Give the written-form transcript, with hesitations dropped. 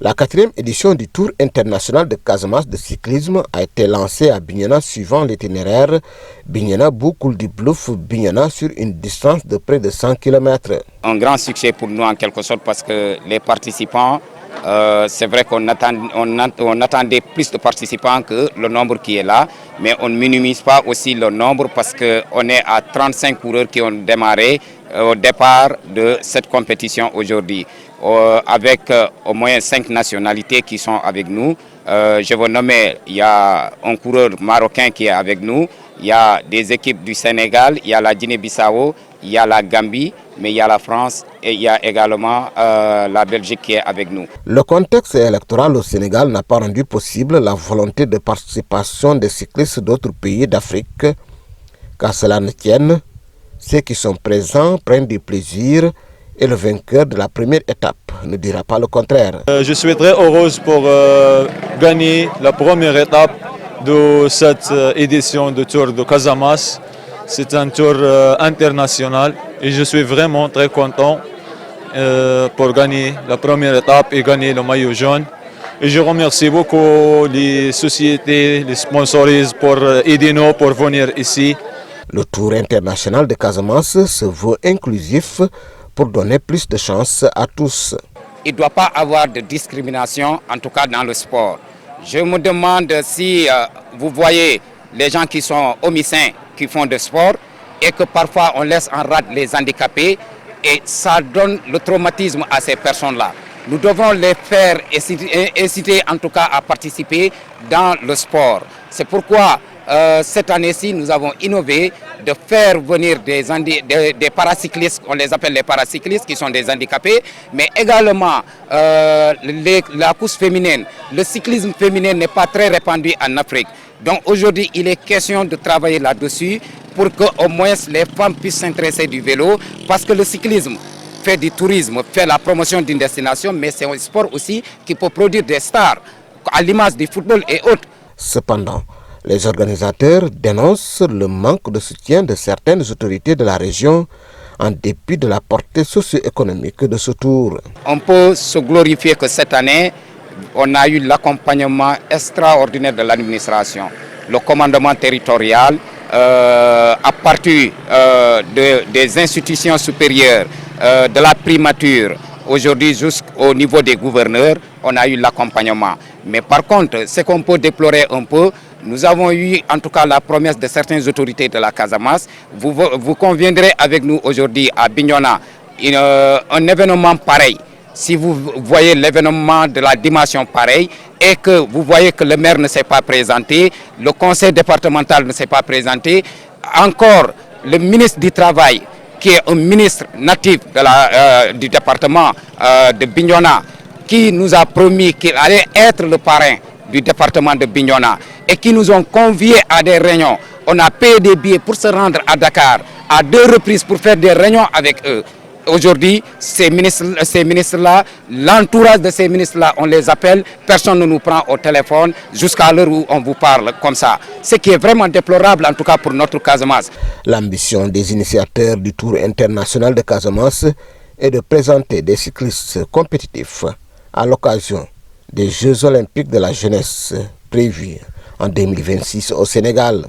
La 4e édition du Tour international de Casamance de cyclisme a été lancée à Bignona suivant l'itinéraire Bignona-Boukouldi-Blouf-Bignona sur une distance de près de 100 km. Un grand succès pour nous en quelque sorte parce que les participants, c'est vrai qu'on attendait plus de participants que le nombre qui est là, mais on ne minimise pas aussi le nombre parce qu'on est à 35 coureurs qui ont démarré au départ de cette compétition aujourd'hui. Avec au moins 5 nationalités qui sont avec nous. Je vais nommer, il y a un coureur marocain qui est avec nous, il y a des équipes du Sénégal, il y a la Guinée-Bissau, il y a la Gambie, mais il y a la France et il y a également la Belgique qui est avec nous. Le contexte électoral au Sénégal n'a pas rendu possible la volonté de participation des cyclistes d'autres pays d'Afrique. Qu'à cela ne tienne, ceux qui sont présents prennent du plaisir et le vainqueur de la première étape ne dira pas le contraire. Je suis très heureuse pour gagner la première étape de cette édition du Tour de Casamance. C'est un tour international et je suis vraiment très content pour gagner la première étape et gagner le maillot jaune. Et je remercie beaucoup les sociétés, les sponsoristes pour aider nous pour venir ici. Le Tour international de Casamance se veut inclusif pour donner plus de chances à tous. Il ne doit pas avoir de discrimination, en tout cas dans le sport. Je me demande si vous voyez les gens qui sont homicides, qui font du sport, et que parfois on laisse en rade les handicapés, et ça donne le traumatisme à ces personnes-là. Nous devons les faire inciter en tout cas à participer dans le sport. C'est pourquoi cette année-ci, nous avons innové de faire venir des paracyclistes, on les appelle les paracyclistes, qui sont des handicapés, mais également la course féminine. Le cyclisme féminin n'est pas très répandu en Afrique. Donc aujourd'hui, il est question de travailler là-dessus pour qu'au moins les femmes puissent s'intéresser du vélo, parce que le cyclisme fait du tourisme, fait la promotion d'une destination, mais c'est un sport aussi qui peut produire des stars, à l'image du football et autres. Cependant, les organisateurs dénoncent le manque de soutien de certaines autorités de la région en dépit de la portée socio-économique de ce tour. On peut se glorifier que cette année, on a eu l'accompagnement extraordinaire de l'administration, le commandement territorial, à partir des institutions supérieures, de la primature, aujourd'hui jusqu'au niveau des gouverneurs, on a eu l'accompagnement. Mais par contre, ce qu'on peut déplorer un peu, nous avons eu en tout cas la promesse de certaines autorités de la Casamance. Vous conviendrez avec nous aujourd'hui à Bignona, un événement pareil. Si vous voyez l'événement de la dimension pareille et que vous voyez que le maire ne s'est pas présenté, le conseil départemental ne s'est pas présenté, encore le ministre du Travail, qui est un ministre natif du département de Bignona, qui nous a promis qu'il allait être le parrain du département de Bignona et qui nous ont conviés à des réunions. On a payé des billets pour se rendre à Dakar à 2 reprises pour faire des réunions avec eux. Aujourd'hui, ces ministres-là, l'entourage de ces ministres-là, on les appelle, personne ne nous prend au téléphone jusqu'à l'heure où on vous parle comme ça. Ce qui est vraiment déplorable, en tout cas pour notre Casamance. L'ambition des initiateurs du Tour international de Casamance est de présenter des cyclistes compétitifs à l'occasion des Jeux olympiques de la jeunesse prévus en 2026 au Sénégal.